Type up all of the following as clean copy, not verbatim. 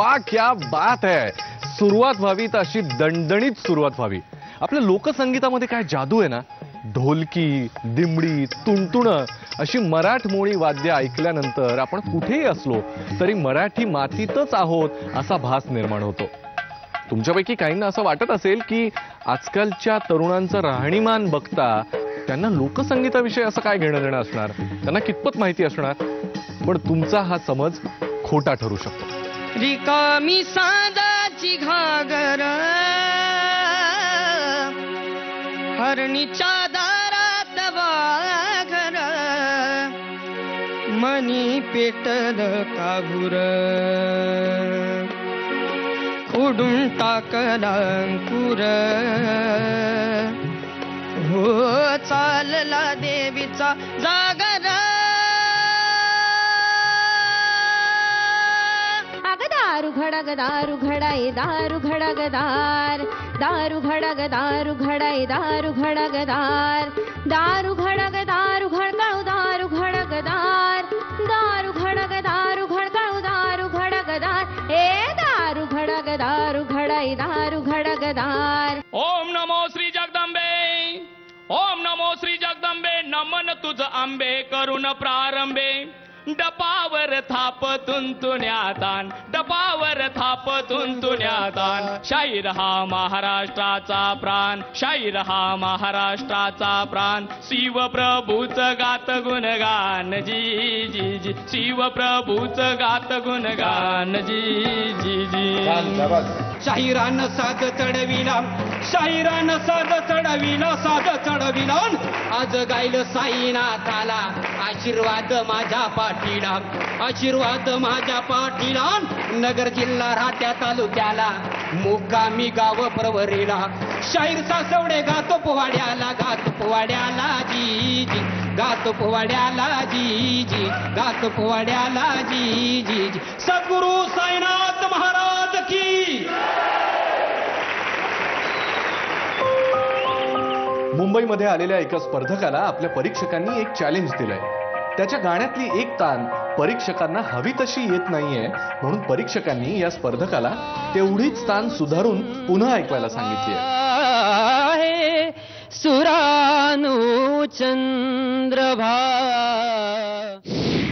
वाह, क्या बात है. सुरुवात व्हावी तर अशी दणदणीत सुरुवात व्हावी. आपल्या लोकसंगीतामध्ये काय जादू आहे ना. ढोलकी, दिमडी, तुणतुणं अशी मराठमोळी वाद्य ऐकल्यानंतर आपण कुठेही असलो तरी मराठी मातीतच आहोत असा भास निर्माण होतो. तुमच्यापैकी काहींना असं वाटत असेल की आजकालच्या तरुणांचं राहणीमान बघता त्यांना लोकसंगीताविषयी असं काय घेणं देणं असणार, त्यांना कितपत माहिती असणार. पण तुमचा हा समज खोटा ठरू शकतो. रिकामी सादाची घागर हरणीच्या दारात वाघर मनी पेटल काबूर खोडून टाकला अंकुर हो चालला देवीचा जागर दारू घडा ग दारू घडाय दारू घडा ग दारू घडा ग दारू घडाय दारू घडा ग दारू घडा ग दारू घडगाव दारू घडा ग दारू घडा ग दारू घडगाव दारू घडा ग ए दारू घडा ग दारू घडाय दारू घडा ग ओम नमो श्री जगदंबे, ओम नमो श्री जगदंबे. नमन तुझ आंबे करून प्रारंभे. डपावर थाप तुंतुण्यातान, डपावर थाप तुंतुण्यातान. शाहीर हा महाराष्ट्राचा प्राण, शाहीर हा महाराष्ट्राचा प्राण. शिवप्रभूच गात गुणगान जी जी जी, शिवप्रभूच गात गुणगान जी जी जी. शाहिरानं साध चढविला, शाहिरानं साध चढविला, साध चढविला. आज गायलं साईनाथाला आशीर्वाद माझ्या पाठीला, आशीर्वाद माझ्या पाठीला. नगर जिल्हा राहत्या तालुक्याला मुक्कामी गाव प्रवरीला. शाहीर सासवडे गातो पोवाड्याला, गातो पोवाड्याला जी जी, गातो पोवाड्याला जी जी, गातो पोवाड्याला जी जी जी. सद्गुरु साईनाथ महाराज की. मुंबईमध्ये आलेल्या एका स्पर्धकाला आपल्या परीक्षकांनी एक चॅलेंज दिलंय. त्याच्या गाण्यातली एक तान परीक्षकांना हवी तशी येत नाहीये, म्हणून परीक्षकांनी या स्पर्धकाला तेवढीच तान सुधारून पुन्हा ऐकवायला सांगितली आहे. सुरानु चंद्रभा.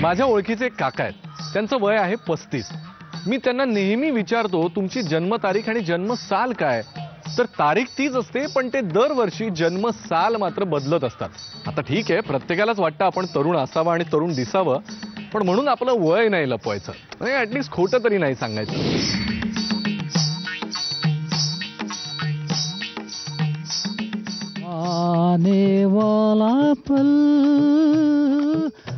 माझ्या ओळखीचे एक काका आहेत, त्यांचं वय आहे 35. मी त्यांना नेहमी विचारतो तुमची जन्मतारीख आणि जन्मसाल काय, तर तारीख तीच असते पण ते दरवर्षी जन्मसाल मात्र बदलत असतात. आता ठीक आहे, प्रत्येकालाच वाटतं आपण तरुण असावं आणि तरुण दिसावं, पण म्हणून आपलं वय नाही लपवायचं, म्हणजे ऍटलीस्ट खोटं तरी नाही सांगायचं.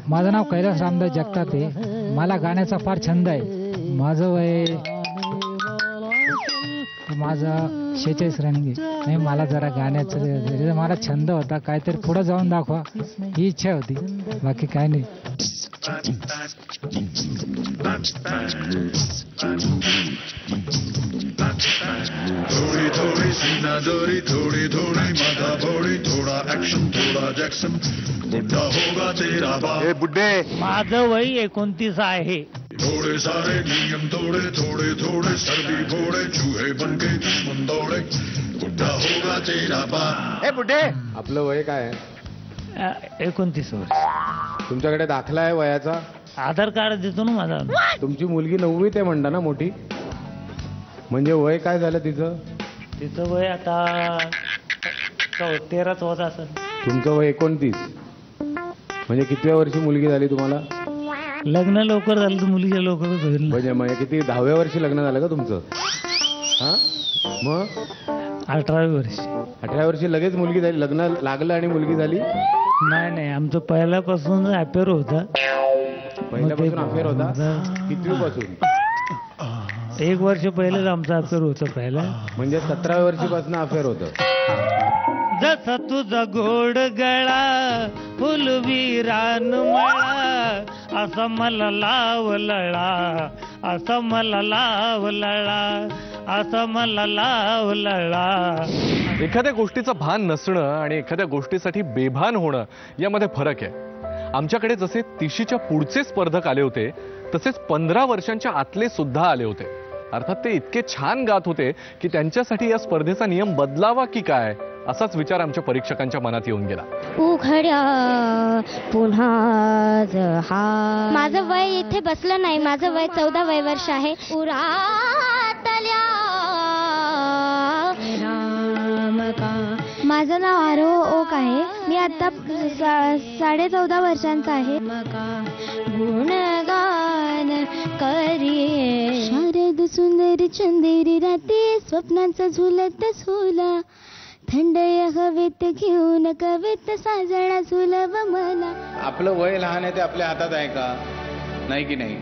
माझं नाव कैलास रामदास जगताप आहे. मला गाण्याचा फार छंद आहे. माझं वय माझा 46 रनिंग आहे. नाही, मला जरा गाण्याचं मला छंद होता, काहीतरी पुढे जाऊन दाखवा ही इच्छा होती, बाकी काय नाही. थोड़ी थोड़ी सीना जोरी, थोड़ी थोड़ी माथा थोड़ी, थोड़ा एक्शन थोड़ा जैक्सन, बुढ़ा होगा तेरा बाप. ए बुड्ढे, माझं वय 29 आहे. थोड़े सारे नियम तोड़े, थोड़े थोड़े सर्दी फोड़े, चूहे बन के दुश्मन दौड़े, बुढ़ा होगा तेरा बाप. ए बुड्ढे, आपलं वय काय आहे? 29 वर्ष. तुमच्याकडे दाखला आहे वयाचा? आधार कार्ड देतो ना माझा. तुमची मुलगी 9वीत आहे म्हणता ना, मोठी? म्हणजे वय काय झालं तिचं? तिचं वय आता 13-14 असेल. तुमचं वय 29, म्हणजे कितव्या वर्षी मुलगी झाली तुम्हाला? लग्न लवकर झालं तर मुलीच्या लवकरच होईल ना. म्हणजे मग किती 10व्या वर्षी लग्न झालं का तुमचं? हा मग 18 वर्ष. 18व्या वर्षी लगेच मुलगी झाली, लग्न लागलं आणि मुलगी झाली? नाही नाही, आमचं पहिल्यापासून अफेअर होता. पहिल्यापासून अफेअर होता? किती पासून? 1 वर्ष पहिलेच आमचा अफेअर होतं पहिला. म्हणजे 17व्या वर्षीपासून अफेअर होतं. जसा तुझा गोड गळा फुलवी रानमळा, असा मला लावलळा, असा मला लावलळा, असा मला लावलळा. एखाद्या गोष्टीचं भान नसणं आणि एखाद्या गोष्टीसाठी बेभान होणं यामध्ये फरक आहे. आमच्याकडे जसे 30च्या पुढचे स्पर्धक आले होते तसेच 15 वर्षांच्या आतले सुद्धा आले होते. अर्थात ते इतके छान गात होते की त्यांच्यासाठी या स्पर्धेचा नियम बदलावा की काय असाच विचार आमच्या परीक्षकांच्या मनात येऊन गेला. उघड्या पुन्हा हा. माझं वय इथे बसलं नाही, माझं वय 14 वर्ष आहे. उरातल्या माझं नाव आरोह ओक आहे. मी आता 14.5 वर्षांचा आहे. गुणगान करी शारद सुंदर चंदेरी राते, स्वप्नांचा झुलत झुला, थंड हवेत घेऊन कवेत साजळा सुलभ मला. आपलं वय लहान आहे ते आपल्या हातात आहे का? नाही की नाही?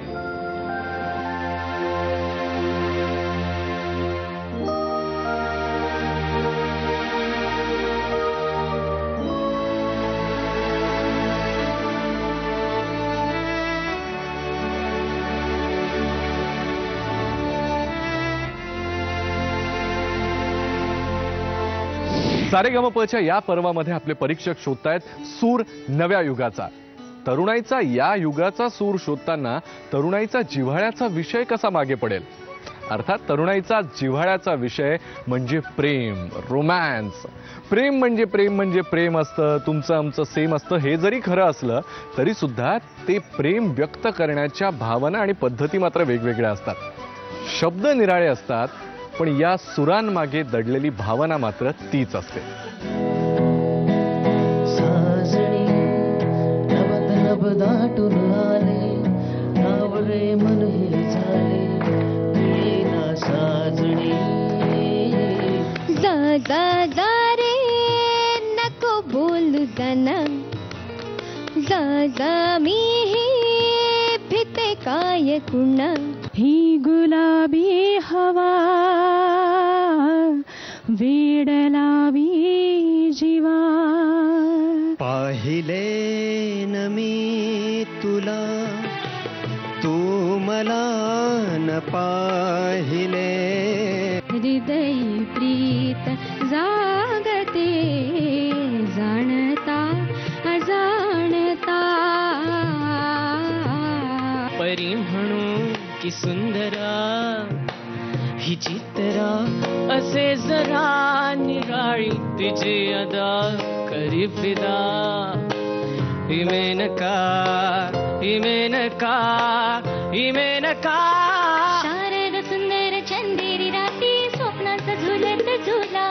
सारेगमपच्या या पर्वामध्ये आपले परीक्षक शोधतायत सूर नव्या युगाचा. तरुणाईचा या युगाचा सूर शोधताना तरुणाईचा जिव्हाळ्याचा विषय कसा मागे पडेल? अर्थात तरुणाईचा जिव्हाळ्याचा विषय म्हणजे प्रेम, रोमॅन्स. प्रेम म्हणजे प्रेम असतं, तुमचं आमचं सेम असतं. हे जरी खरं असलं तरी सुद्धा ते प्रेम व्यक्त करण्याच्या भावना आणि पद्धती मात्र वेगवेगळ्या असतात. शब्द निराळे असतात पण या सुरांमागे दडलेली भावना मात्र तीच असते. साजणी नभत नभ दाटून आले, नावरे मन हे झाले, येना साजणी. जा रे नको बोलू जाना, जा मी ही भीते काय कुणा. ही गुलाबी हवा वेड लावी जीवा. पाहिले न मी तुला, तू मला न पाहिले. हृदय प्रीत जागते जाणता अजाणता. परी म्हणू की सुंदरा ही चित्रा, असे जरा निराळी तिची अदा करी फिदा. हिमेनका हिमेनका हिमेनका. शारद सुंदर चंदेरी राती, स्वप्नाचा झुलत झुला,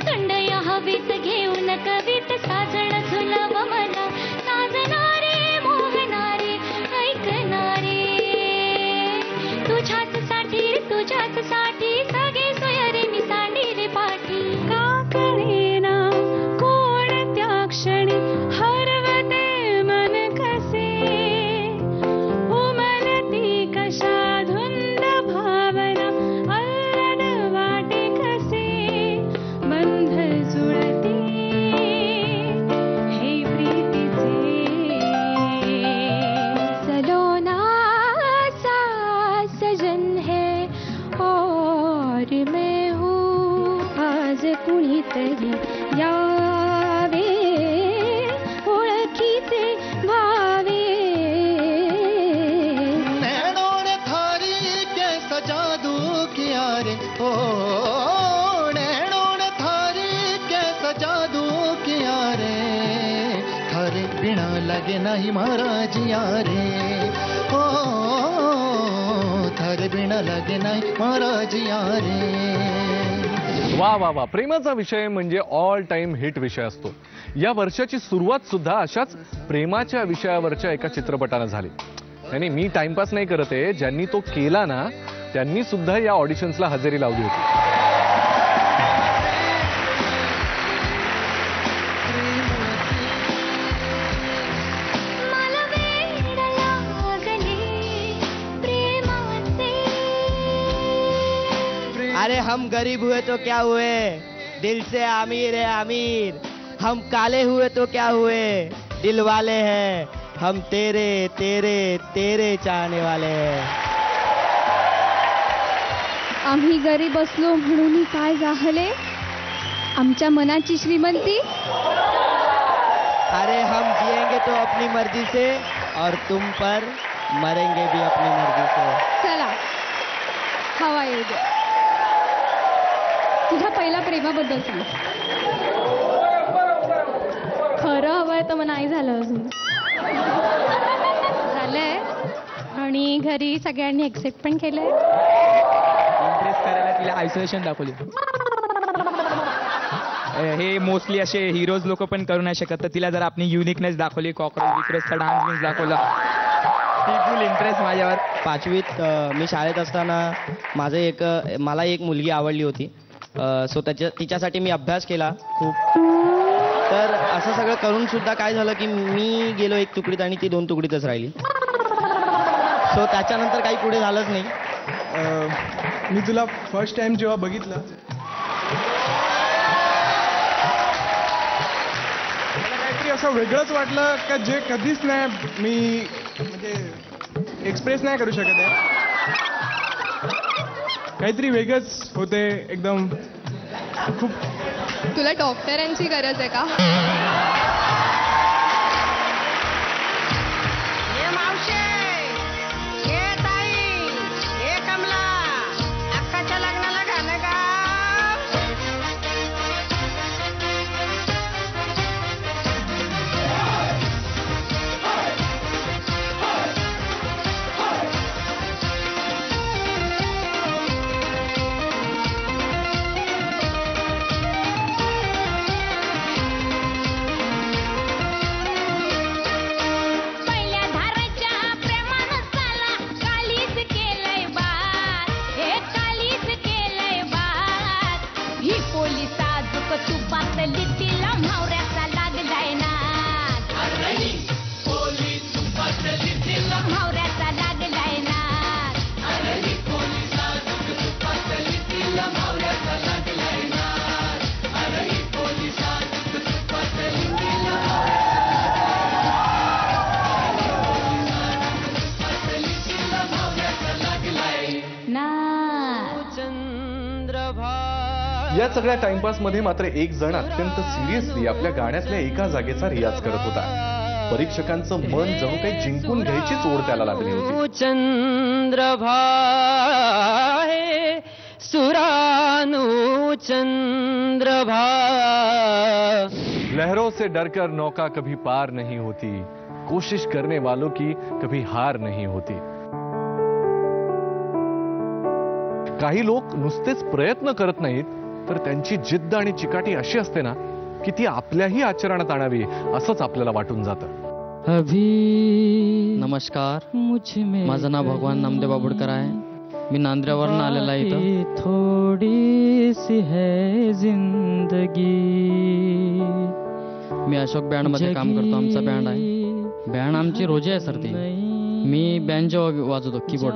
थंड या हवेत घेऊन कवीत साजण झुलव मला. साजणारे मोहनारे ऐकणारे, तुझ्याच साठी सगळे सोयरे मी सांडी रे पाठी. का कळेना कोणत्या क्षणी हरवते मन कसे, उमलती कशा धुंद भावना, अल्लड वाटे कसे बंध जुळते हे प्रीतीचे. सलोना सा सजन है और मैं हूँ, आज कुणीतरी यावे ओळखीचे भावे. नैनों ने थारी कैसा जादू किया रे, ओ नैनों ने थारी कैसा जादू किया रे. थारे बिना लगे नहीं महाराज यारे, ओ थारे बिना लगे नहीं महाराज यारे. वा वा वा. प्रेमाचा विषय म्हणजे ऑल टाइम हिट विषय असतो. या वर्षाची सुरुवात सुद्धा अशाच प्रेमाच्या विषयावरच्या एका चित्रपटानं झाली. नाही मी टाइमपास नाही करत आहे. ज्यांनी तो केला ना त्यांनी सुद्धा या ऑडिशन्सला हजेरी लावली होती. अरे हम गरीब हुए तो क्या हुए, दिल से अमीर है अमीर. हम काले हुए तो क्या हुए, दिल वाले हैं. हम तेरे तेरे तेरे चाहने वाले हैं. आम्ही गरीब असलो म्हणून काय झाले, आमच्या मनाची श्रीमंती. अरे हम जिएंगे तो अपनी मर्जी से और तुम पर मरेंगे भी अपनी मर्जी से. चला हवा येऊ दे. तुझ्या पहिल्या प्रेमाबद्दल सांग. खरं हवंय तर मग नाही झालं अजून. झालंय आणि घरी सगळ्यांनी एक्सेप्ट पण केलंय. इम्प्रेस करायला तिला आयसोलेशन दाखवली. हे मोस्टली असे हिरोज लोक पण करू नाही शकत, तर तिला जर आपण युनिकनेस दाखवली, कॉकरोच विक्रोचचा डान्स दाखवला, ती फुल इंटरेस्ट माझ्यावर. 5वीत मी शाळेत असताना मला एक मुलगी आवडली होती. सो तिच्यासाठी मी अभ्यास केला खूप. तर असं सगळं करून सुद्धा काय झालं की मी गेलो 1 तुकडीत आणि ती 2 तुकडीतच राहिली. सो त्याच्यानंतर काही पुढे झालंच नाही. मी तुला फर्स्ट टाइम जेव्हा बघितलं मला काहीतरी असं वेगळंच वाटलं का जे कधीच नाही मी म्हणजे एक्सप्रेस नाही करू शकत आहे. काहीतरी वेगळंच होते एकदम. खूप. तुला डॉक्टरांची गरज आहे का? या सगळ्या टाइमपास मध्ये मात्र एक जण अत्यंत सिरियसली आपल्या गाण्यातल्या एका जागेचा रियाज करत होता. परीक्षकांचं मन जणू काही जिंकून घ्यायचीच ओढ त्याला लागली होती. चंद्रभा सुरानु चंद्रभा. लहरों से डरकर नौका कभी पार नहीं होती, कोशिश करने वालों की कभी हार नहीं होती. काही लोक नुसतेच प्रयत्न करत नाहीत, तर त्यांची जिद्द आणि चिकाटी अशी असते ना की ती आपल्याही आचरणात आणावी असंच आपल्याला वाटून जातं. नमस्कार, माझं नाव भगवान नामदेव बाबुडकर आहे. मी नांद्र्यावरून आलेला आहे इथं. थोडी सी है जिंदगी. मी अशोक बँड मध्ये काम करतो. आमचा बँड आहे. बँड आमची रोजी आहे सर ती. मी बँजो वाजवतो, कीबोर्ड.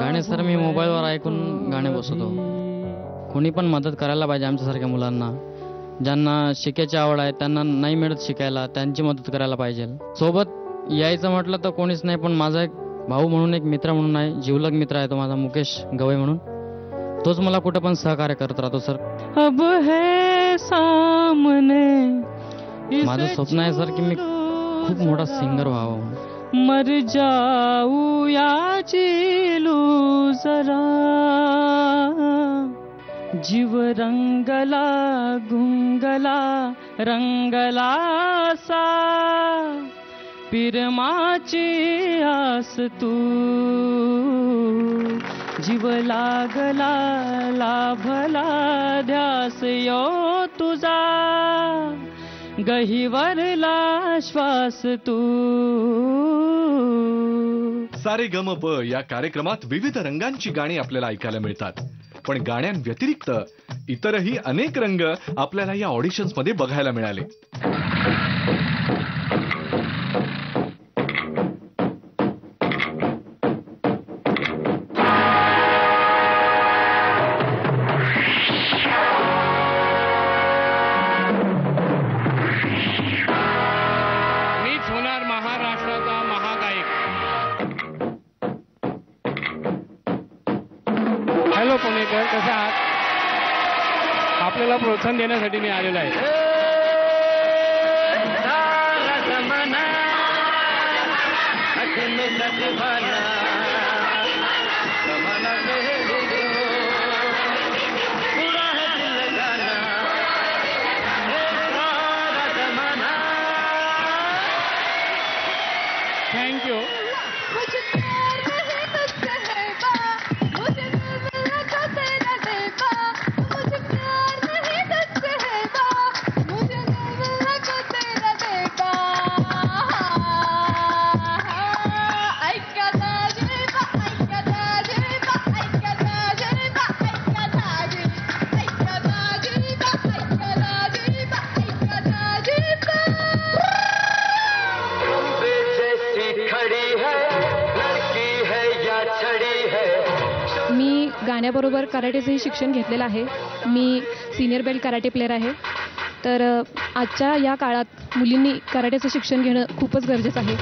गाणे सर मी मोबाईलवर ऐकून गाणे बसवतो. कोणी पण मदत करायला पाहिजे आमच्यासारख्या मुलांना. ज्यांना शिकायची आवड आहे, त्यांना नाही मिळत शिकायला, त्यांची मदत करायला पाहिजे. सोबत यायचं म्हटलं तर कोणीच नाही, पण माझा एक भाऊ म्हणून, एक मित्र म्हणून आहे, जीवलग मित्र आहे तो माझा, मुकेश गवई म्हणून. तोच मला कुठं पण सहकार्य करत राहतो सर. अब है सामने. माझं स्वप्न आहे सर की मी खूप मोठा सिंगर व्हावं. मर जाऊ या चिलू जरा, जीव रंगला गुंगला रंगला सा, पिरमाची आस तू, जीव लागला लाभला ध्यास यो तुझा, गहिवरला श्वास तू. सारे गम प या कार्यक्रमात विविध रंगांची गाणी आपल्याला ऐकायला मिळतात, पण गाण्यांव्यतिरिक्त इतरही अनेक रंग आपल्याला या ऑडिशन्स मध्ये बघायला मिळाले. मीच होणार महाराष्ट्राचा महागायक. हॅलो पुणेकर, कसे आहात? आपल्याला प्रोत्साहन देण्यासाठी मी आलेलो आहे. थँक्यू. मी गाण्याबरोबर कराटेचंही शिक्षण घेतलेलं आहे. मी सिनियर बेल्ट कराटे प्लेअर आहे. तर आजच्या या काळात मुलींनी कराटेचं शिक्षण घेणं खूपच गरजेचं आहे.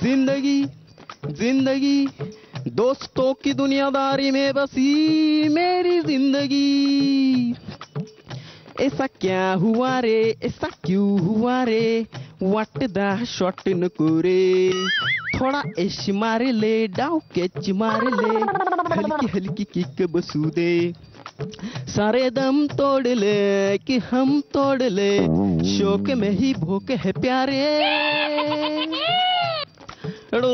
जिंदगी जिंदगी दोस्तों की दुनियादारी में बसी मेरी जिंदगी. ऐसा क्या हुआ रे, ऐसा क्यों हुआ रे, वाटदा शॉट नको रे, थोडा ऐश मार ले, डाव कैच मार ले, हल्की हल्की किक बसू दे, सारे दम तोड़ ले कि हम तोड़ ले, शौक में ही भूख है प्यारे.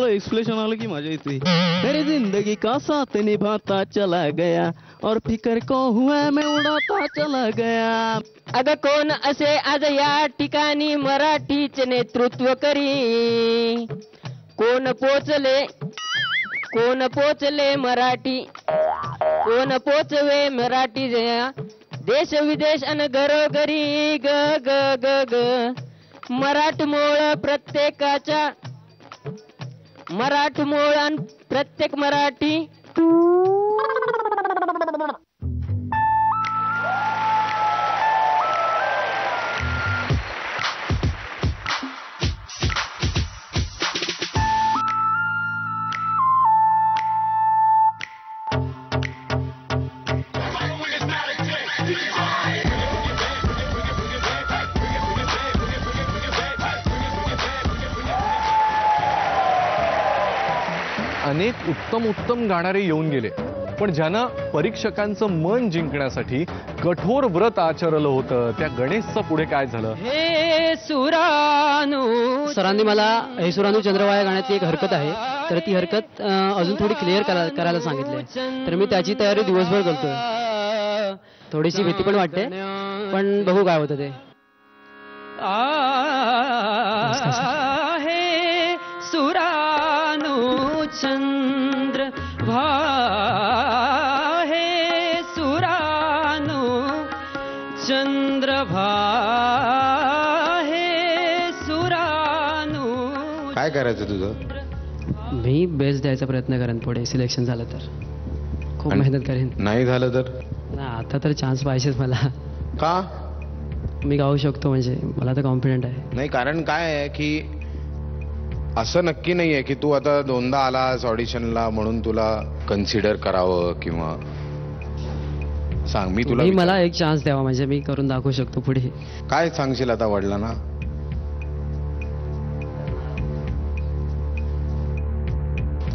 एक्सप्लेशन आलं की मजा येते. मेरी जिंदगी का साथ निभाता चला गया और फिकर को हुआ मैं उड़ाता चला गया. अगं कोण असे आज या ठिकाणी मराठीचे नेतृत्व करी, कोण पोचले मराठी, कोण पोचवे मराठी देश विदेश अन घरोघरी. ग ग ग ग मराठमोळ प्रत्येकाच्या, मराठमोळ अन प्रत्येक मराठी. अनेक उत्तम गाणारे येऊन गेले, पण ज्यांना परीक्षकांचं मन जिंकण्यासाठी कठोर व्रत आचरलं होतं त्या गणेशचं पुढे काय झालं? हे सुरानू. सरांनी मला हे सुरानू चंद्रवाया गाण्याची एक हरकत आहे, तर ती हरकत अजून थोडी क्लिअर करायला सांगितले. तर मी त्याची तयारी दिवसभर करतोय. थोडीशी भीती पण वाटते, पण बघू काय होतं ते. हे सुरानू चंद्र भा, हे सुरानू चंद्र भा, हे सुरानू. काय करायचं तुझं? मी बेस्ट द्यायचा प्रयत्न करेन. पुढे सिलेक्शन झालं तर खूप मेहनत करेन. नाही झालं तर? आता तर चान्स पाहिजेच मला. का? मी गाऊ शकतो, म्हणजे मला तर कॉन्फिडंट आहे. नाही, कारण काय आहे की असं नक्की नाही आहे की तू आता दोनदा आलास ऑडिशनला म्हणून तुला कन्सिडर करावं किंवा सांग. मी तुला मला एक चान्स द्यावा, म्हणजे मी करून दाखवू शकतो पुढे. काय सांगशील आता वडिलांना?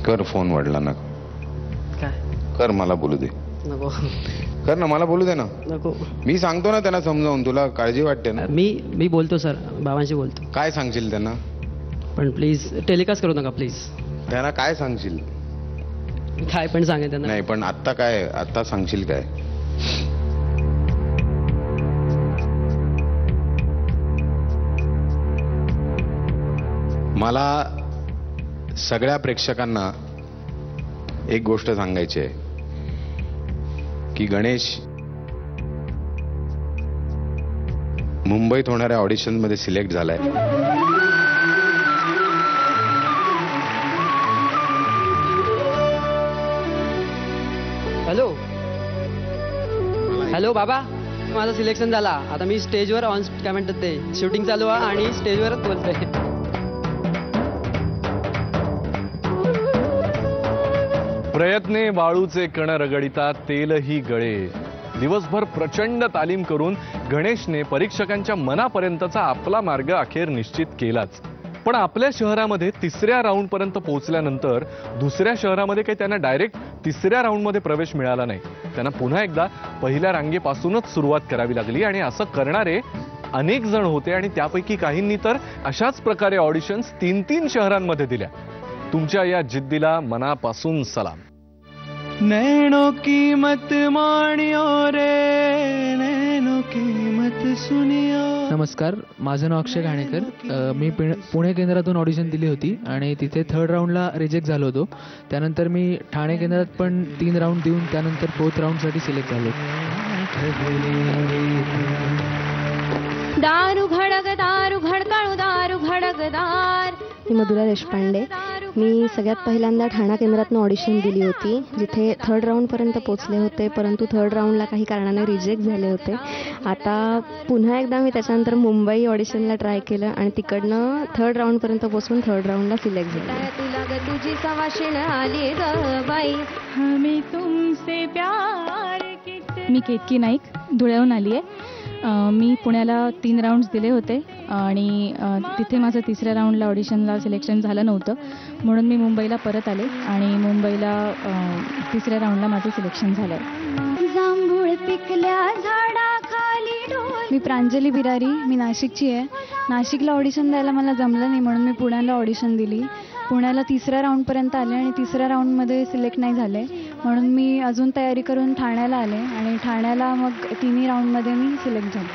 कर फोन वडिलांना. काय कर, मला बोलू दे. नको. कर ना, मला बोलू दे ना. नको. मी सांगतो ना त्यांना समजावून. तुला काळजी वाटते ना? मी बोलतो सर, बाबांशी बोलतो. काय सांगशील त्यांना? पण प्लीज टेलिकास्ट करू नका प्लीज. त्यांना काय सांगशील? काय पण सांगेल त्यांना. नाही पण आत्ता सांगशील काय? मला सगळ्या प्रेक्षकांना एक गोष्ट सांगायची आहे की गणेश मुंबईत होणाऱ्या ऑडिशन मध्ये सिलेक्ट झालाय. हॅलो बाबा, माझं सिलेक्शन झाला. आता मी स्टेजवर काय म्हणतात ते शूटिंग चालू आहे आणि स्टेजवरच बोलतोय. प्रयत्ने वाळूचे कण रगडिता तेलही गळे. दिवसभर प्रचंड तालीम करून गणेशने परीक्षकांच्या मनापर्यंतचा आपला मार्ग अखेर निश्चित केलाच. पण आपल्या शहरामध्ये तिसऱ्या राऊंड पर्यंत पोहोचल्यानंतर दुसऱ्या शहरामध्ये काही त्यांना डायरेक्ट तिसऱ्या राऊंडमध्ये प्रवेश मिळाला नाही. त्यांना पुन्हा एकदा पहिल्या रांगेपासूनच सुरुवात करावी लागली आणि असं करणारे अनेक जण होते आणि त्यापैकी काहींनी तर अशाच प्रकारे ऑडिशन्स 3-3 शहरांमध्ये दिल्या. तुमच्या या जिद्दीला मनापासून सलाम. नैनो की मत माणियो रे, नैनो की मत सुनियो. नमस्कार, माझं नाव अक्षय घाणेकर. मी पुणे केंद्रातून ऑडिशन दिली होती आणि तिथे 3rd राऊंडला रिजेक्ट झालो होतो. त्यानंतर मी ठाणे केंद्रात पण 3 राऊंड देऊन त्यानंतर 4th राऊंडसाठी सिलेक्ट झालो. दारू घडग दारू घडकाळू दारू घडगदार. मी मधुरा देशपांडे. मी सगळ्यात पहिल्यांदा ठाणा केंद्रातून ऑडिशन दिली होती, जिथे 3rd राऊंडपर्यंत पोचले होते, परंतु 3rd राऊंडला काही कारणाने रिजेक्ट झाले होते. आता पुन्हा एकदा मी त्याच्यानंतर मुंबई ऑडिशनला ट्राय केलं आणि तिकडनं 3rd राऊंडपर्यंत पोचून 3rd राऊंडला सिलेक्ट झाले. तुला तुझी सवाशीण आली ग बाई, हमें तुमसे प्यार किती. मी केतकी नाईक, धुळ्याहून आली आहे. मी पुण्याला 3 राऊंड्स दिले होते आणि तिथे माझं 3ऱ्या राऊंडला ऑडिशनला सिलेक्शन झालं नव्हतं, म्हणून मी मुंबईला परत आले आणि मुंबईला 3ऱ्या राऊंडला माझं सिलेक्शन झालं. जांभूळ पिकल्या झाडाखाली डोल. मी प्रांजली बिरारी, मी नाशिकची आहे. नाशिकला ऑडिशन द्यायला मला जमलं नाही म्हणून मी पुण्याला ऑडिशन दिली. पुण्याला 3ऱ्या राऊंडपर्यंत आले आणि 3ऱ्या राऊंडमध्ये सिलेक्ट नाही झाले, म्हणून मी अजून तयारी करून ठाण्याला आले आणि ठाण्याला मग 3 राऊंडमध्ये मी सिलेक्ट झाले.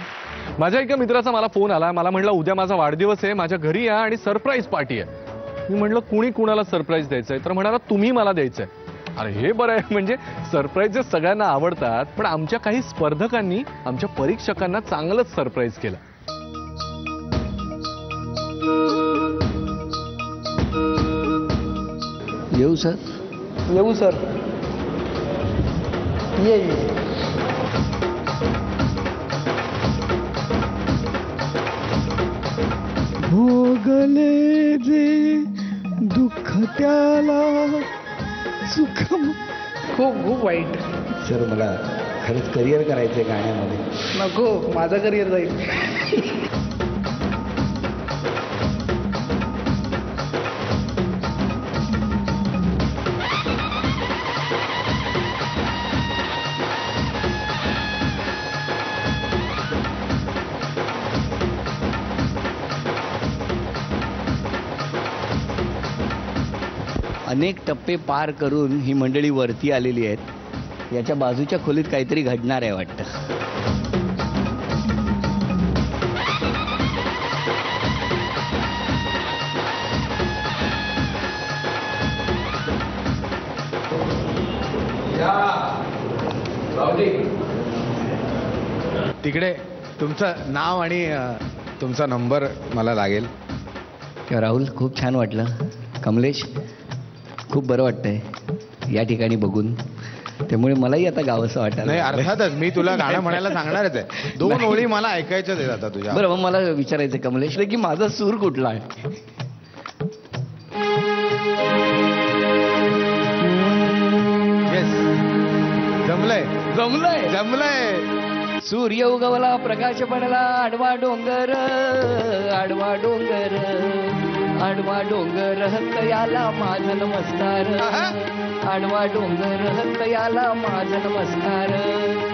माझ्या एका मित्राचा मला फोन आला. मला म्हटलं उद्या माझा वाढदिवस आहे, माझ्या घरी या आणि सरप्राईज पार्टी आहे. मी म्हटलं कुणी कुणाला सरप्राईज द्यायचंय? तर म्हणाला तुम्ही मला द्यायचंय. अरे हे बरं आहे, म्हणजे सरप्राईजेस सगळ्यांना आवडतात, पण आमच्या काही स्पर्धकांनी आमच्या परीक्षकांना चांगलंच सरप्राईज केलं. येऊ सर? येऊ सर. ये. भोगले जे दुःख त्याला सुख. खूप वाईट सर. मला खरंच करिअर करायचंय गाण्यामध्ये. नको, माझं करिअर जाईल. अनेक टप्पे पार करून ही मंडळी वरती आलेली आहेत. याच्या बाजूच्या खोलीत काहीतरी घडणार आहे वाटतं. तिकडे तुमचं नाव आणि तुमचा नंबर मला लागेल. राहुल, खूप छान वाटलं. कमलेश, खूप बरं वाटतंय या ठिकाणी बघून, त्यामुळे मलाही आता गावंसं वाटायला. नाही, अर्थातच मी तुला गाणं म्हणायला सांगणारच आहे. 2 ओळी मला ऐकायच्याच आहेत आता तुझ्या. बरं, मग मला विचारायचं कमलेश की माझा सूर कुठला आहे? जमलंय. सूर्य उगवला, प्रकाश पडला, आडवा डोंगर, आडवा डोंगर, आडवा डोंगर हत्याला माझा नमस्कार, आडवा डोंगर हत्याला माझा नमस्कार.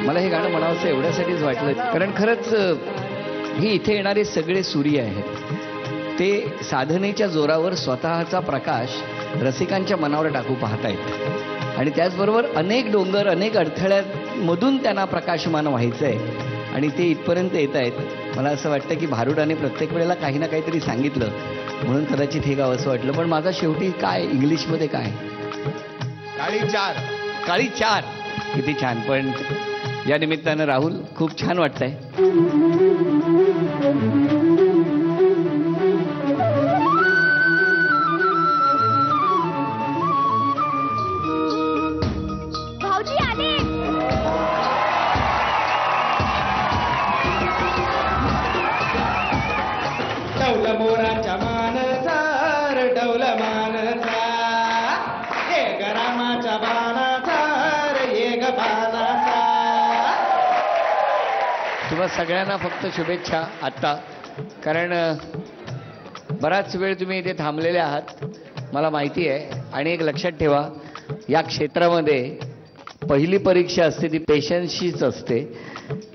मला हे गाणं म्हणावंसं एवढ्यासाठीच वाटलं, कारण खरंच ही इथे येणारे सगळे सूर्य आहेत ते साधनेच्या जोरावर स्वतःचा प्रकाश रसिकांच्या मनावर टाकू पाहतायत आणि त्याचबरोबर अनेक डोंगर अनेक अडथळ्यांमधून त्यांना प्रकाशमान व्हायचं आहे आणि ते इथपर्यंत येत आहेत. मला असं वाटतं की भारुडाने प्रत्येक वेळेला काही ना काहीतरी सांगितलं म्हणून कदाचित हे गाव असं वाटलं. पण माझा शेवटी काय इंग्लिशमध्ये काय काळी चार किती छान. पण या निमित्तानं राहुल खूप छान वाटतंय. भाऊजी आले. डौल मोराच्या मानसार डौल मानसा हे गरामाच्या बाणासार ये ग बाणासा. तुम्हा सगळ्यांना फक्त शुभेच्छा आत्ता, कारण बराच वेळ तुम्ही इथे थांबलेले आहात मला माहिती आहे. आणि एक लक्षात ठेवा, या क्षेत्रामध्ये पहिली परीक्षा असते ती पेशन्सशीच असते.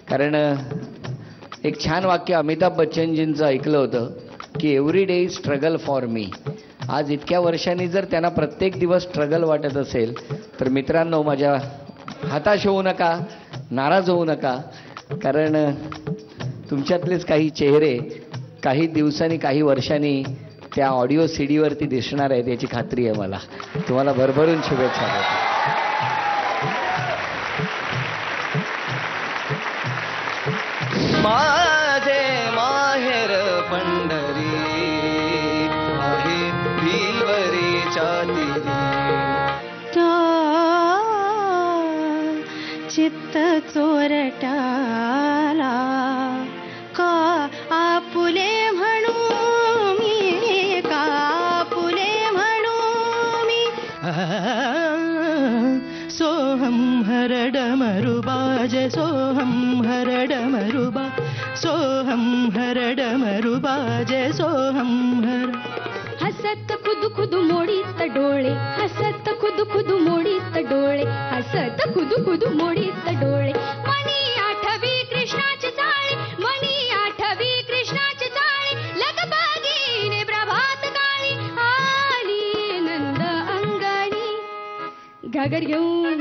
कारण एक छान वाक्य अमिताभ बच्चनजींचं ऐकलं होतं की every day is struggle for me. आज इतक्या वर्षांनी जर त्यांना प्रत्येक दिवस स्ट्रगल वाटत असेल तर मित्रांनो, माझ्या हताश होऊ नका, नाराज होऊ नका. कारण तुमच्यातलेच काही चेहरे काही दिवसांनी काही वर्षांनी त्या ऑडिओ सीडीवरती दिसणार आहेत याची खात्री आहे मला. तुम्हाला भरभरून शुभेच्छा देतो. माझे माहेर पंढरी आहे भिलवरीच्या तीरी. चित्त चोरटाला का आपुले म्हणू मी, का आपुले म्हणू मी. सोहम हरड मरुबाज सोहम हरड मरुबा सोहम हरड मरुबाज सोहम हर. हसत खुद खुद मोडीत डोळे, हसत खुद खुद मोडीत डोळे, हसत खुद खुद मोडीत डोळे. मनी आठवी कृष्णाची चाळे, मनी आठवी कृष्णाची चाळे. लगबगीने प्रभात काळी आली नंद अंगणी. घागर घेऊन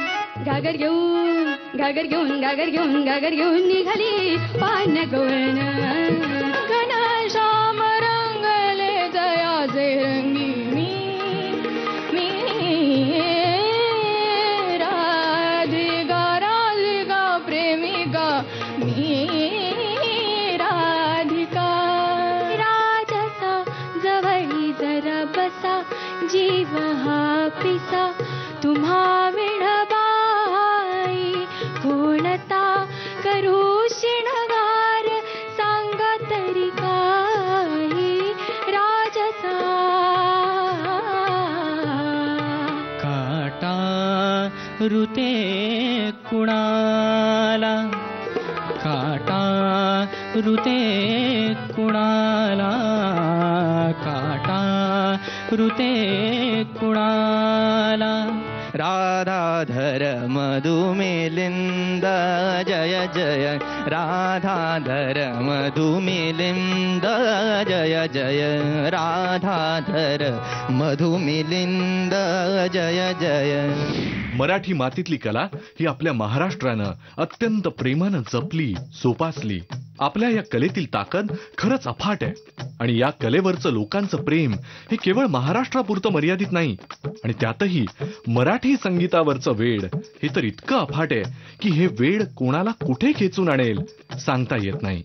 घागर घेऊन घागर घेऊन घागर घेऊन घागर घेऊन निघाली पान गवळण. घनश्याम रंगले जयाचे रंगी मी राधिका राधिका प्रेमिका मी राधिका. राजसा जवळी जरा बसा जीव हा पिसा तुम्हा विणबाई कोणता करू शिणगार सांगा तरी काही राजसा. काटा ऋते कुणाला, काटा ऋते कुणाला, काटा ऋते कुणाला. राधाधर मधुमिलिंद जय जय, राधाधर मधुमिलिंद जय जय, राधाधर मधुमिलिंद जय जय. मराठी मातीतली कला ही आपल्या महाराष्ट्रानं अत्यंत प्रेमानं जपली, जोपासली. आपल्या या कलेतील ताकद खरंच अफाट आहे आणि या कलेवरचं लोकांचं प्रेम हे केवळ महाराष्ट्रापुरतं मर्यादित नाही. आणि त्यातही मराठी संगीतावरचं वेड हे तर इतकं अफाट आहे की हे वेड कोणाला कुठे खेचून आणेल सांगता येत नाही.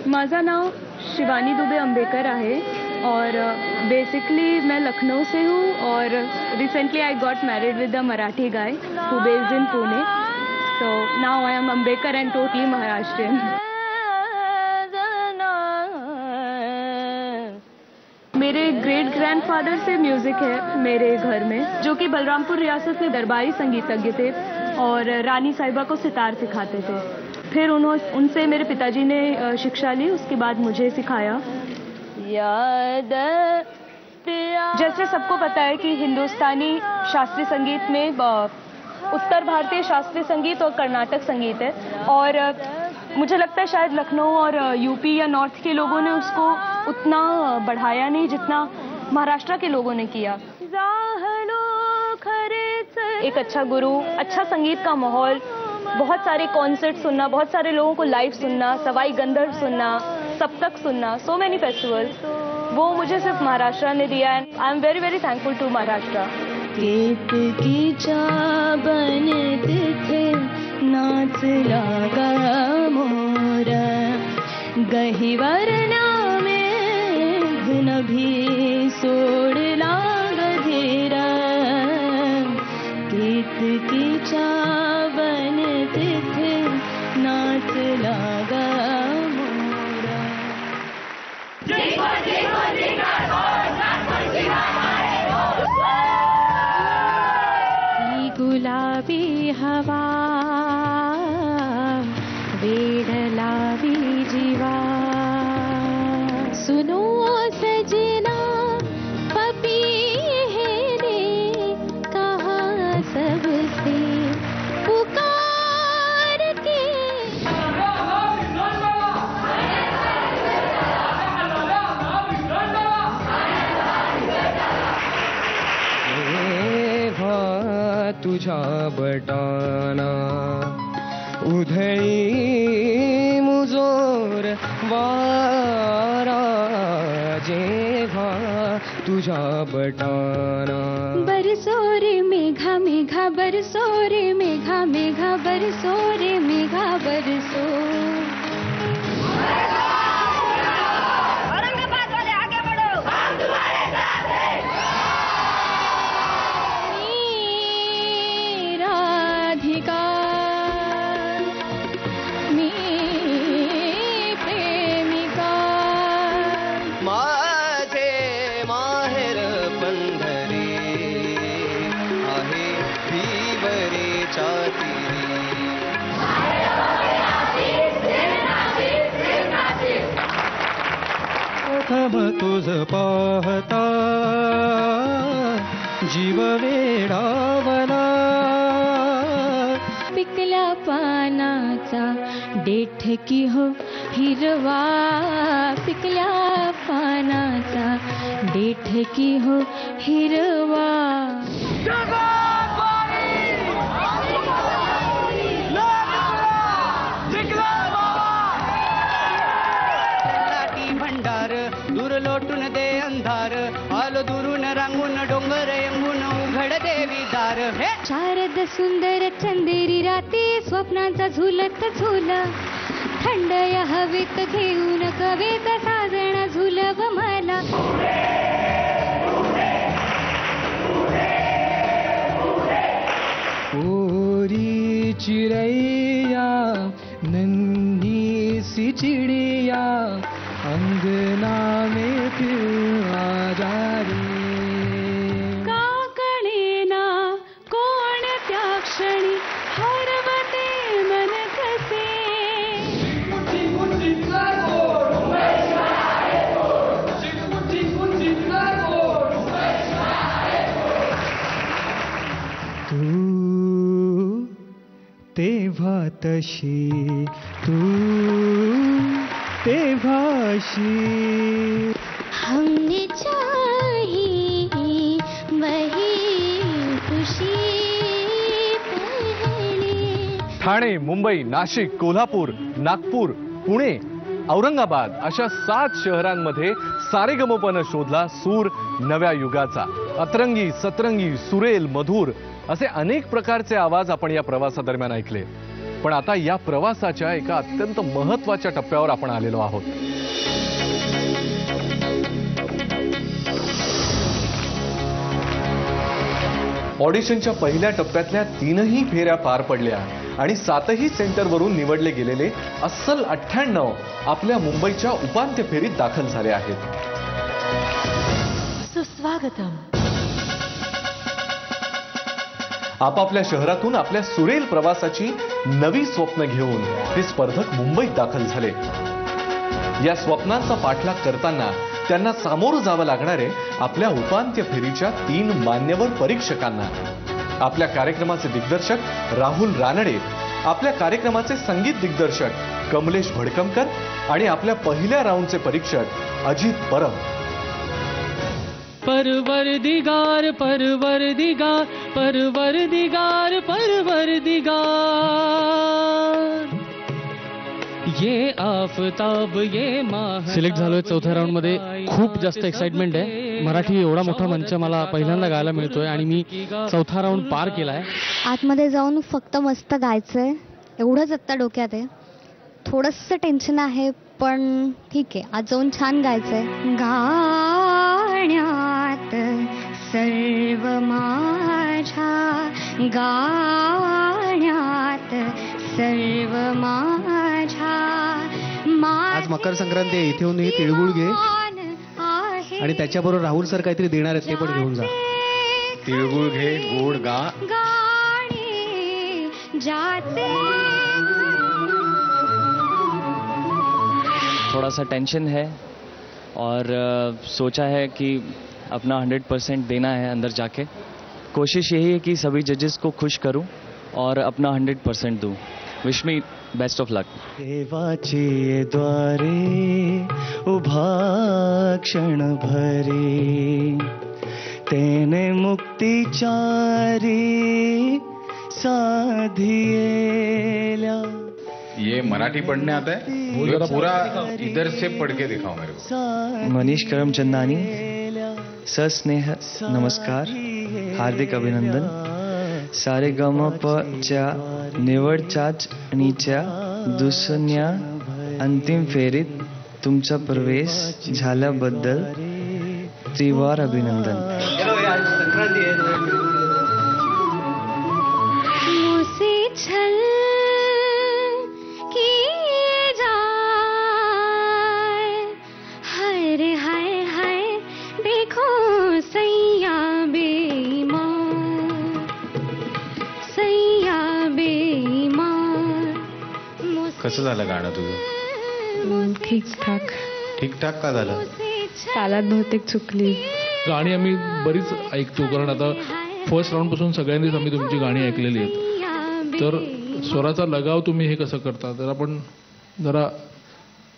माझं नाव शिवानी दुबे अंबेकर है और बेसिकली मैं लखनऊ से हूँ और recently I got married with a Marathi guy who based in Pune. So now I am Ambekar end totally Maharashtrian. मेरे ग्रेट ग्रैंडफादर से म्यूज़िक है मेरे घर में, जो कि बलरामपुर रियासत में दरबारी संगीतज्ञ थे और रानी साहिबा को सितार सिखाते थे. फिर उनसे मेरे पिताजी ने शिक्षा ली, उसके बाद मुझे सिखाया. याद जैसे सबको पता है कि हिंदुस्तानी शास्त्रीय संगीत में उत्तर भारतीय शास्त्रीय संगीत और कर्नाटक संगीत है और मुझे लगता है शायद लखनऊ और यूपी या नॉर्थ के लोगों ने उसको उतना बढ़ाया नहीं जितना महाराष्ट्र के लोगों ने किया। एक अच्छा गुरु, अच्छा संगीत का माहौल, बहुत सारे कॉन्सर्ट सुनना, बहुत सारे लोगों को लाइव सुनना, सवाई गंधर्व सुनना, सप्तक सुनना, सो मेनी फेस्टिवल्स, वो मुझे सिर्फ महाराष्ट्र ने दिया है। I am very very thankful to Maharashtra. Ketaki Chavan तिथे नाचला गा मोर, गहिवरना मेघ नभी सोडला गधीरा, केतकी चाबन तिथे नाचला गा मोरा। गुलाबी हवा वेड लावी जीवा, सुनो सजना पपी है रे कहा सबसे पुकार के। तुझा बटाना उधळी मुजोर वारा, जेव्हा तुझा बटाना बरसो रे मेघा मेघा बरसो रे मेघा मेघा बरसो रे मेघा बरसो। तुझ पाहता जीव वेडावला, पिकल्या पानाचा देठ की हो हिरवा, पिकल्या पानाचा देठ की हो हिरवा। लोटून दे अंधार, आलो दुरून रांगून डोंगर यंगून उघड देवी दार। शारद सुंदर चंदेरी राती स्वप्नांचा झुलत झुल, थंड या हवेत घेऊन कवेत साजण झुलव मला। ओरी चिड़ैया नन्ही सी चिड़िया, अंगना में फिर आ जा रे। काकळेना कोण त्या क्षणी हरवते मन कसे, तू तेव्हा तशी, तू तेव्हाशी, हमने चाही वही खुशी पहले। ठाणे, मुंबई, नाशिक, कोल्हापूर, नागपूर, पुणे, औरंगाबाद अशा 7 शहरांमध्ये सारेगमपनं शोधला सूर नव्या युगाचा। अतरंगी, सतरंगी, सुरेल, मधुर असे अनेक प्रकारचे आवाज आपण या प्रवासादरम्यान ऐकले। पण आता या प्रवासाच्या एका अत्यंत महत्त्वाच्या टप्प्यावर आपण आलेलो आहोत। ऑडिशनच्या पहिल्या टप्प्यातल्या 3ही फेऱ्या पार पडल्या आणि 7ही सेंटरवरून निवडले गेलेले अस्सल 98 आपल्या मुंबईच्या उपांत्य फेरीत दाखल झाले आहेत। सुस्वागतम। आपापल्या शहरातून आपल्या सुरेल प्रवासाची नवी स्वप्न घेऊन हे स्पर्धक मुंबईत दाखल झाले। या स्वप्नांचा पाठलाग करताना त्यांना सामोरं जावं लागणार आहे आपल्या उपांत्य फेरीच्या 3 मान्यवर परीक्षकांना। आपल्या कार्यक्रमाचे दिग्दर्शक राहुल रानडे, आपल्या कार्यक्रमाचे संगीत दिग्दर्शक कमलेश भडकमकर आणि आपल्या पहिल्या राऊंडचे परीक्षक अजित परब. परवरदिगार परवरदिगार परवरदिगार परवरदिगार ये आफताब ये माह. सिलेक्ट झालोय चौथ्या राऊंडमध्ये. खूप जास्त एक्साइटमेंट आहे. मराठी एवढा मोठा मंच मला पहिल्यांदा गायला मिळतोय आणि मी चौथा राऊंड पार केलाय. आतमध्ये जाऊन फक्त मस्त गायचंय एवढंच आत्ता डोक्यात आहे. थोडंसं टेन्शन आहे पण ठीक आहे. आज जाऊन छान गायचंय. गाण्यात सर्व माझ्या गाण्यात सर्व माझ्या. आज मकर संक्रांती आहे. इथे येऊन हे तिळगुळ घे आणि त्याच्याबरोबर राहुल सर काहीतरी देणार आहेत ते पण घेऊन जा. तिळगुळ घे, गोड गा. थोड़ा सा टेंशन है और सोचा है कि अपना 100% देना है अंदर जाके. कोशिश यही है कि सभी जजेस को खुश करूं और अपना 100% दूं. विश मी बेस्ट ऑफ लक. देवाचे द्वारे उभा क्षण भरे तेने मुक्तिचारी साधिएल्या. ये मराठी पढ़ने आता है? ये पूरा इधर से पढ़ के दिखाओ मेरे को. मनीष करमचंदानी, सस्नेह नमस्कार, हार्दिक अभिनंदन. सारे गमपच्या निवड चाचणीच्या दुसऱ्या अंतिम फेरीत तुमचा प्रवेश झाल्याबद्दल त्रिवार अभिनंदन. कसं झालं गाणं तुझं? ठीकठाक. ठीकठाक का झालं? तालात बहुतेक चुकली. गाणी आम्ही बरीच ऐकतो कारण आता फर्स्ट राऊंड पासून सगळ्यांनीच आम्ही तुमची गाणी ऐकलेली आहेत. तर स्वराचा लगाव तुम्ही हे कसं करता तर आपण जरा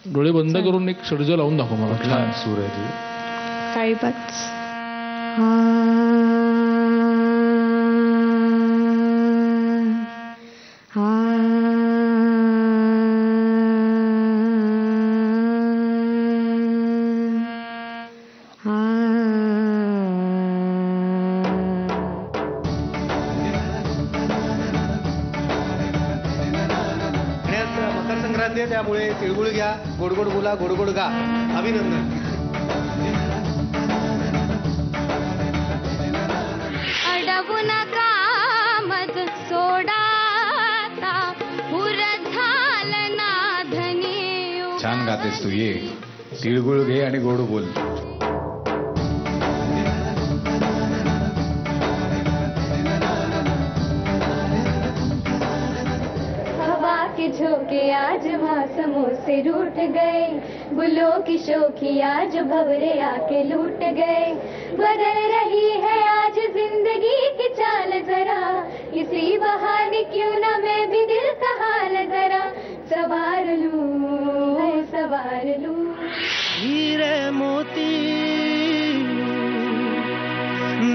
डोळे बंद करून एक षड्ज लावून दाखव मला. छान सूर आहे तुझे. साईपाच. मकर संक्रांती आहे त्यामुळे तिळगुळ घ्या, गोड गोड बोला, गोड गोड गा. अभिनंदन. अडवू नका मज सोडाता उरझाल नाधनी. छान गातेस तू. ये तिळगुळ घे आणि गोड बोल. के झोंके आज मौसमों से रूठ गए. गुलों की शोखी आज भंवरे आके लूट गए. बदल रही है आज जिंदगी की चाल जरा. इसी बहाने क्यों ना मैं भी दिल का हाल जरा सवार लूं सवार लूं. हीरे मोती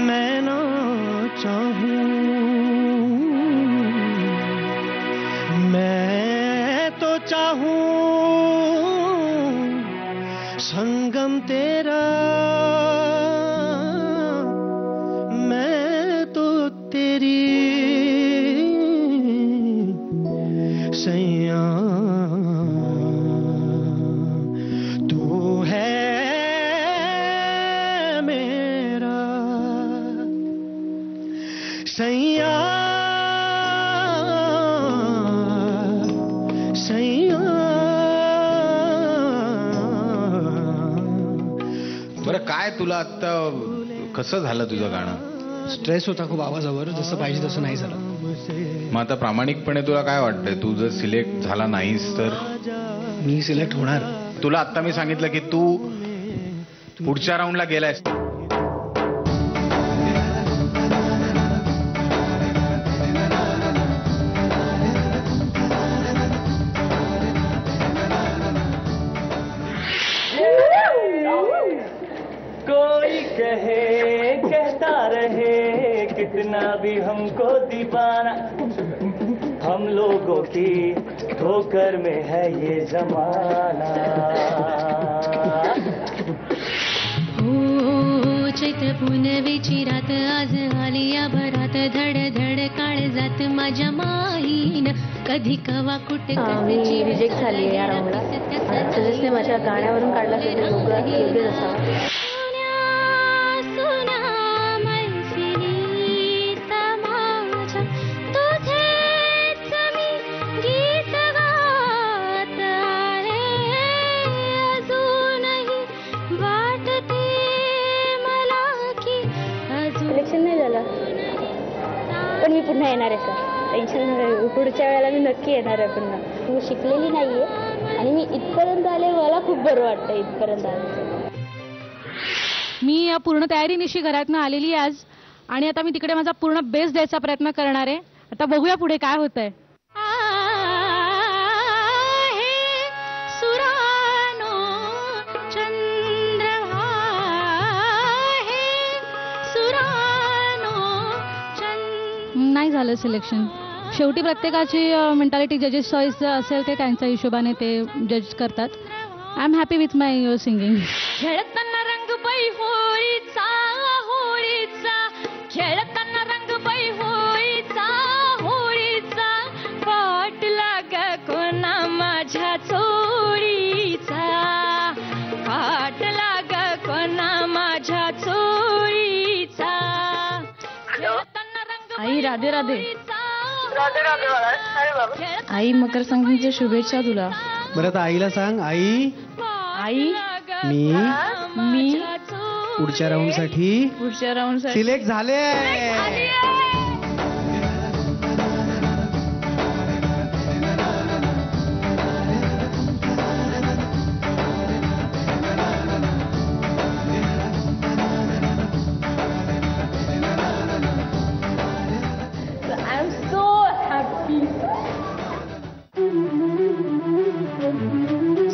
मैं ना चाहूं मैं तो चाहूं संगम तेरा. मैं तो तेरी सैया तू है मेरा सैया. बरं काय तुला आता कसं झालं तुझं गाणं? स्ट्रेस होता खूप आवाजावर. जसं पाहिजे तसं नाही झालं. मग आता प्रामाणिकपणे तुला काय वाटतंय? तू जर सिलेक्ट झाला नाहीस तर? मी सिलेक्ट होणार. तुला आता मी सांगितलं की तू पुढच्या राऊंडला गेलायस. दीवाना, हम लोगों की ठोकर में है ये जमाना। चैत पुनवेची रात आज आली या भरात, धड धड काळ जात माझ्या माहीन, कधी कवा कुठे मी रिजेक्ट झाली आहे या राऊंडला. सजेस्टने माझ्या गाण्यावरून काढला असेल तर योग्य असावा. सिलेक्शन नाही झालं पण मी पुन्हा येणार आहे सर, टेन्शन नका. पुढच्या वेळेला मी नक्की येणार आहे पुन्हा. मी शिकलेली नाही आहे आणि मी इथपर्यंत आले, मला खूप बरं वाटतं इथपर्यंत आले. मी पूर्ण तयारीनिशी घरातनं आलेली आहे आज आणि आता मी तिकडे माझा पूर्ण बेस्ट द्यायचा प्रयत्न करणार आहे. आता बघूया पुढे काय होतंय. नाही झालं सिलेक्शन. शेवटी प्रत्येकाची मेंटॅलिटी जजेस चॉईस असेल ते त्यांच्या हिशोबाने ते जज करतात. I am happy with my singing. खेळताना रंग बाई होळीचा, होळीचा खेळताना रंग बाई होळीचा, होळीचा पाट लाग कोणा माझ्या चोळीचा, पाट लाग कोणा माझ्या चोळीचा. आई राधे राधे. राधे राधे. आई मकर संक्रांतीच्या शुभेच्छा तुला. बरं आता आईला सांग, आई आई मी पुढच्या राऊंडसाठी सिलेक्ट झाले.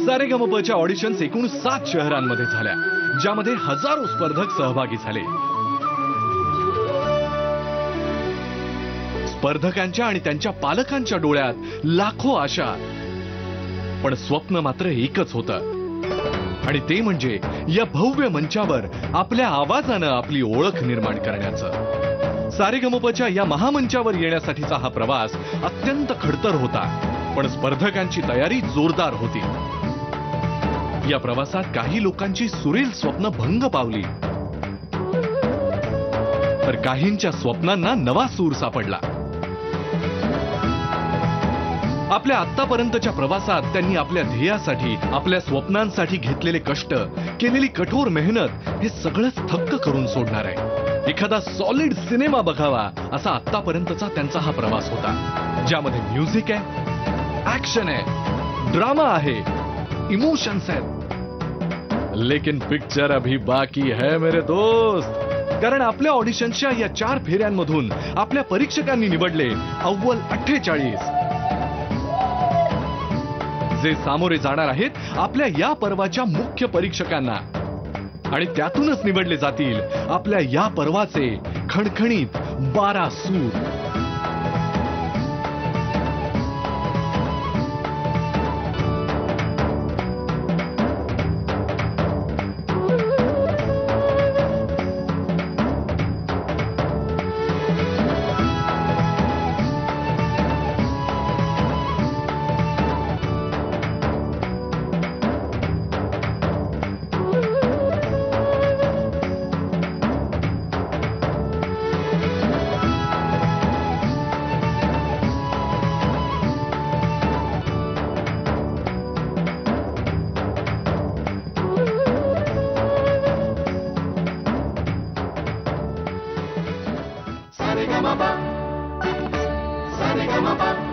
सारेगमपच्या ऑडिशन्स एकूण 7 शहरांमध्ये झाल्या, ज्यामध्ये हजारो स्पर्धक सहभागी झाले. स्पर्धकांच्या आणि त्यांच्या पालकांच्या डोळ्यात लाखो आशा, पण स्वप्न मात्र एकच होतं आणि ते म्हणजे या भव्य मंचावर आपल्या आवाजानं आपली ओळख निर्माण करण्याचं. सारेगमपच्या या महामंचावर येण्यासाठीचा हा प्रवास अत्यंत खडतर होता, पण स्पर्धकांची तयारी जोरदार होती. या प्रवासात काही लोकांची सुरेल स्वप्न भंग पावली, तर काहींच्या स्वप्नांना नवा सूर सापडला. आपल्या आतापर्यंतच्या प्रवासात त्यांनी आपल्या ध्येयासाठी, आपल्या स्वप्नांसाठी घेतलेले कष्ट, केलेली कठोर मेहनत हे सगळंच थक्क करून सोडणार आहे. एखादा सॉलिड सिनेमा बघावा असा आतापर्यंतचा त्यांचा हा प्रवास होता, ज्यामध्ये म्युझिक आहे, ऍक्शन आहे, ड्रामा आहे, इमोशंस आहेत. लेकिन पिक्चर अभी बाकी है मेरे दोस्त. कारण आपल्या ऑडिशनच्या या 4 फेऱ्यांमधून आपल्या परीक्षकांनी निवडले अव्वल 48 जे सामोरे जाणार आहेत आपल्या या पर्वाच्या मुख्य परीक्षकांना, आणि त्यातूनच निवडले जातील आपल्या या पर्वाचे खणखणीत 12 सूर. Sa-re-ga-ma-pa, sa-re-ga-ma-pa.